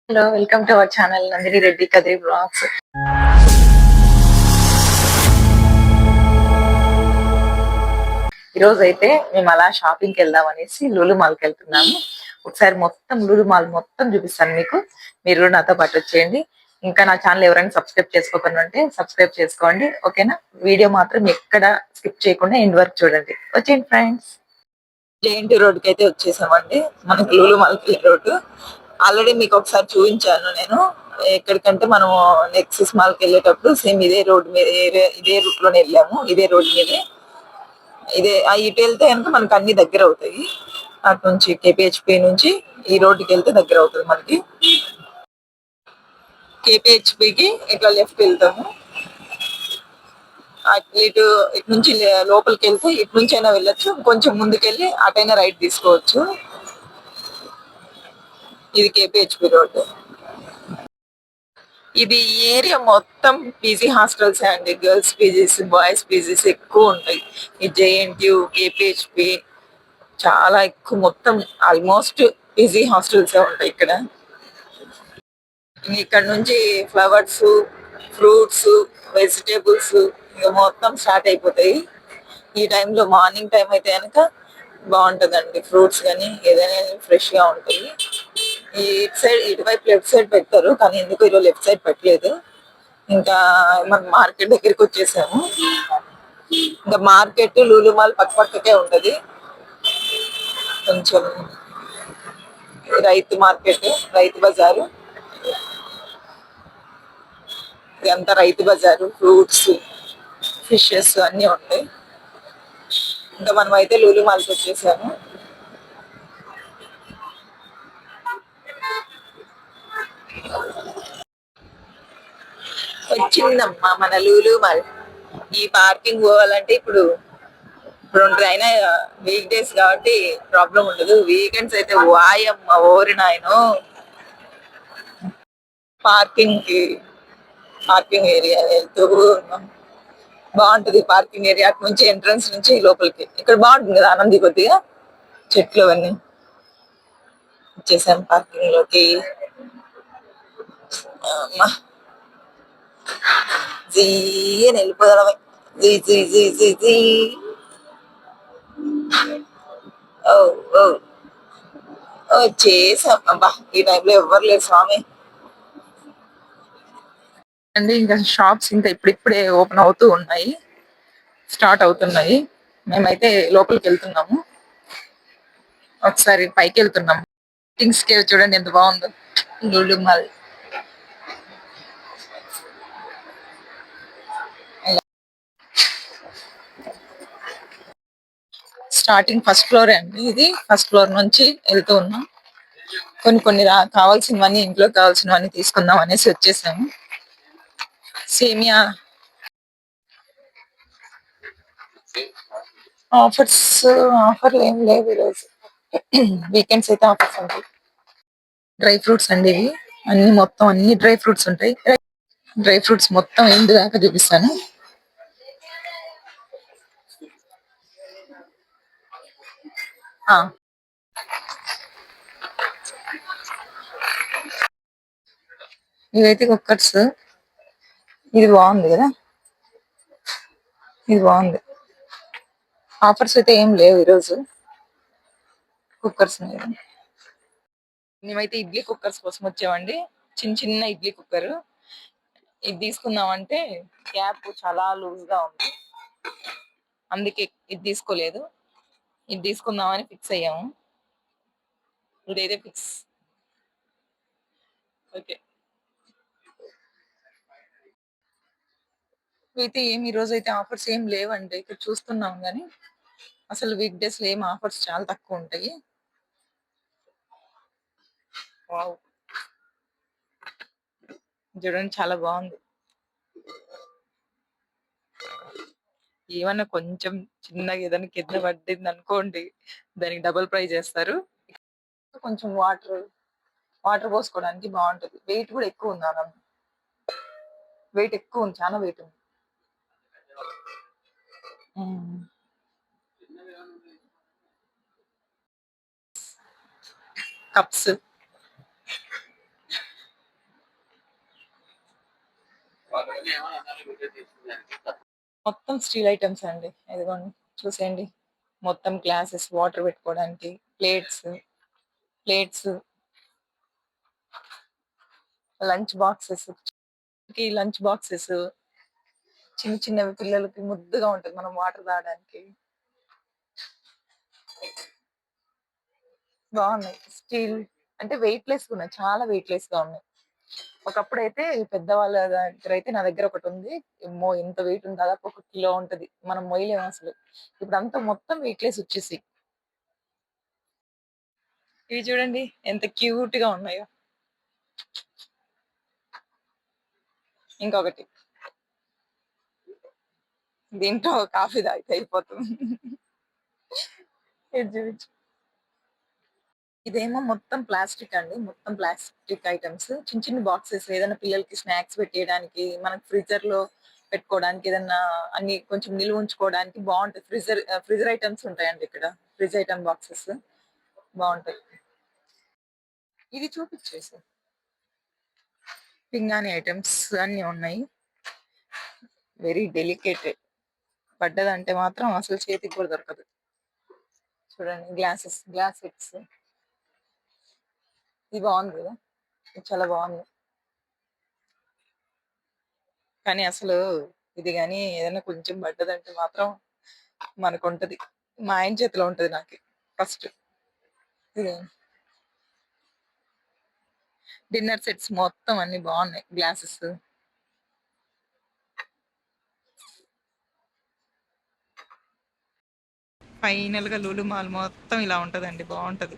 Hello welcome to our channel Nandini Reddy Kadiri blogs. ఈరోజు అయితే మేము అలా షాపింగ్కి వెళ్దాం అనేసి లూలు మాల్కి వెళ్తున్నాము. ఒకసారి మొత్తం లూలు మాల్ మొత్తం చూపిస్తాను మీకు. మీరు నాతో పాటు వచ్చేయండి. ఇంకా నా ఛానల్ ఎవరైనా సబ్స్క్రైబ్ చేసుకోకుండా ఉంటే సబ్స్క్రైబ్ చేసుకోండి, ఓకేనా? వీడియో మాత్రం ఎక్కడ స్కిప్ చేయకుండా ఎండ్ వరకు చూడండి. వచ్చేయండి ఫ్రెండ్స్. జేఎన్టీ రోడ్కి అయితే వచ్చేసామండి. మనకి లూలు మాల్కి రోడ్డు ఆల్రెడీ మీకు ఒకసారి చూపించాను నేను. ఎక్కడికంటే మనము నెక్సెస్ మాల్కి వెళ్ళేటప్పుడు సేమ్ ఇదే రోడ్ మీద ఇదే రూట్ లోనే వెళ్ళాము. ఇదే రోడ్ మీదే ఇటు వెళ్తే కనుక మనకి అన్ని దగ్గర అవుతాయి. అటు నుంచి కేపీహెచ్పి నుంచి ఈ రోడ్డుకి వెళ్తే దగ్గర అవుతుంది మనకి. కేపీహెచ్పికి ఇట్లా లెఫ్ట్ వెళ్తాము. ఇటు ఇటు నుంచి లోపలికి వెళ్తే ఇటు నుంచి అయినా వెళ్ళొచ్చు, కొంచెం ముందుకెళ్ళి అటైనా రైట్ తీసుకోవచ్చు. ఇది కేపీహెచ్పి రోడ్. ఇది ఏరియా మొత్తం పీజీ హాస్టల్స్ అండి. గర్ల్స్ పీజీస్, బాయ్స్ పీజీస్ ఎక్కువ ఉంటాయి. ఈ జేఎన్టీయు, కేపీహెచ్పి చాలా ఎక్కువ. మొత్తం ఆల్మోస్ట్ పీజీ హాస్టల్స్ ఉంటాయి ఇక్కడ. ఇక్కడ నుంచి ఫ్లవర్స్, ఫ్రూట్స్, వెజిటేబుల్స్ ఇంకా మొత్తం స్టార్ట్ అయిపోతాయి. ఈ టైంలో మార్నింగ్ టైం అయితే కనుక బాగుంటుందండి. ఫ్రూట్స్ కానీ ఏదైనా ఫ్రెష్ గా ఉంటాయి. ఈ ఇటు సైడ్ ఇటువైపు లెఫ్ట్ సైడ్ పెడతారు, కానీ ఎందుకు ఈరోజు లెఫ్ట్ సైడ్ పెట్టలేదు. ఇంకా మన మార్కెట్ దగ్గరికి వచ్చేసాము. ఇంకా మార్కెట్ లూలు మాల్ పక్క పక్కకే ఉంటది. కొంచెం రైతు మార్కెట్, రైతు బజారు, ఇదంతా రైతు బజారు. ఫ్రూట్స్, ఫిషెస్ అన్ని ఉంటాయి. ఇంకా మనం అయితే లూలు మాల్కి వచ్చేసాము. వచ్చిందమ్మా మన లూలు మాల్. ఈ పార్కింగ్ పోవాలంటే ఇప్పుడు అయినా వీక్ డేస్ కాబట్టి ప్రాబ్లం ఉండదు. వీకెండ్స్ అయితే వాయమ్మ ఓరి నాయనో. పార్కింగ్ ఏరియా వెళ్తూ ఉన్నాం. బాగుంటది పార్కింగ్ ఏరియా. అటు నుంచి ఎంట్రన్స్ నుంచి లోపలికి ఇక్కడ బాగుంటుంది కదా, ఆనంది కొద్దిగా చెట్లు అవన్నీ. వచ్చేసాం పార్కింగ్ లోకి. వెళ్ళిపోదాం. జీ జీ జీ జీ జీ. ఓ ఓ వచ్చేసాం. అబ్బా ఈ టైంలో ఎవ్వరు లేరు స్వామి. అండి ఇంకా షాప్స్ ఇంకా ఇప్పుడిప్పుడే ఓపెన్ అవుతూ ఉన్నాయి, స్టార్ట్ అవుతున్నాయి. మేమైతే లోపలికి వెళ్తున్నాము. ఒకసారి పైకి వెళ్తున్నాము. థింగ్స్ కి చూడండి ఎంత బాగుందో Lulu mall. Starting first floor అండి. ఇది ఫస్ట్ ఫ్లోర్ నుంచి వెళ్తూ ఉన్నాం. కొన్ని కావాల్సినవన్నీ, ఇంట్లో కావాల్సినవన్నీ తీసుకుందాం అనేసి వచ్చేసాము. సేమియా ఆఫర్లు ఏం లేవు ఈరోజు. వీకెండ్స్ అయితే ఆఫర్స్ ఉంటాయి. డ్రై ఫ్రూట్స్ అండి ఇవి అన్ని. మొత్తం అన్ని డ్రై ఫ్రూట్స్ ఉంటాయి. డ్రై ఫ్రూట్స్ మొత్తం ఎండు దాకా చూపిస్తాను. ఇవైతే కుక్కర్స్. ఇది బాగుంది కదా, ఇది బాగుంది. ఆఫర్స్ అయితే ఏం లేవు ఈరోజు కుక్కర్స్ మీద. మేమైతే ఇడ్లీ కుక్కర్స్ కోసం వచ్చామండి. చిన్న చిన్న ఇడ్లీ కుక్కర్. ఇది తీసుకుందామంటే క్యాప్ చాలా లూజ్ గా ఉంది, అందుకే ఇది తీసుకోలేదు. ఇది తీసుకుందామని ఫిక్స్ అయ్యాము. ఇదైతే ఫిక్స్. ఓకే. అయితే ఈ రోజు అయితే ఆఫర్స్ ఏం లేవండి. ఇక్కడ చూస్తున్నాం కానీ అసలు వీక్ డేస్ లో ఏం ఆఫర్స్ చాలా తక్కువ ఉంటాయి. వావ్, చూడండి చాలా బాగుంది. ఏమన్నా కొంచెం చిన్నగా ఏదైనా కింద పడింది అనుకోండి, దానికి డబుల్ ప్రైస్ చేస్తారు. కొంచెం వాటర్ పోసుకోవడానికి బాగుంటది. వెయిట్ కూడా ఎక్కువ ఉంది అన్న. వెయిట్ ఎక్కువ ఉంది, చాలా వెయిట్ ఉంది. కప్స్ మొత్తం స్టీల్ ఐటమ్స్ అండి. ఇదిగోండి చూసేయండి. మొత్తం గ్లాసెస్ వాటర్ పెట్టుకోవడానికి, plates plates, lunch boxes, lunch boxes చిన్న చిన్నవి పిల్లలకి ముద్దుగా ఉంటుంది మనం వాటర్ తాగడానికి. బాగున్నాయి. స్టీల్ అంటే వెయిట్ లెస్ ఉన్నాయి, చాలా వెయిట్ లెస్ గా ఉన్నాయి. ఒకప్పుడు అయితే పెద్దవాళ్ళ దగ్గర అయితే నా దగ్గర ఒకటి ఉంది. ఏమో ఎంత వెయిట్ ఉంది, దాదాపు 1 కిలో ఉంటది. మనం మొయ్యలేము అసలు. ఇప్పుడు అంతా మొత్తం వెయిట్ లెస్ వచ్చేసి. ఇవి చూడండి ఎంత క్యూట్ గా ఉన్నాయో. ఇంకొకటి, దీంట్లో కాఫీ తాగితే అయిపోతుంది. ఇది చూపించు. ఇదేమో మొత్తం ప్లాస్టిక్ అండి, మొత్తం ప్లాస్టిక్ ఐటమ్స్. చిన్న చిన్న బాక్సెస్ ఏదైనా పిల్లలకి స్నాక్స్ పెట్టేయడానికి, మనకి ఫ్రీజర్ లో పెట్టుకోవడానికి, ఏదన్నా అన్ని కొంచెం నిల్వ ఉంచుకోవడానికి బాగుంటాయి. ఫ్రిజర్ ఐటమ్స్ ఉంటాయండి ఇక్కడ. ఫ్రిజ్ ఐటమ్ బాక్సెస్ బాగుంటాయి. ఇది చూపించేసి పింగాణి ఐటమ్స్ అన్ని ఉన్నాయి. వెరీ డెలికేటెడ్. పడ్డదంటే మాత్రం అసలు చేతికి కూడా దొరకదు. చూడండి గ్లాస్ సెట్స్. ఇది బాగుంది కదా, ఇది చాలా బాగుంది. కానీ అసలు ఇది కానీ ఏదైనా కొంచెం పడ్డదంటే మాత్రం మనకు ఉంటది. మా ఆయన చేతిలో ఉంటది నాకు ఫస్ట్. ఇది డిన్నర్ సెట్స్ మొత్తం అన్ని బాగున్నాయి. గ్లాసెస్. ఫైనల్ గా లులు మాల్ మొత్తం ఇలా ఉంటదండి, బాగుంటది.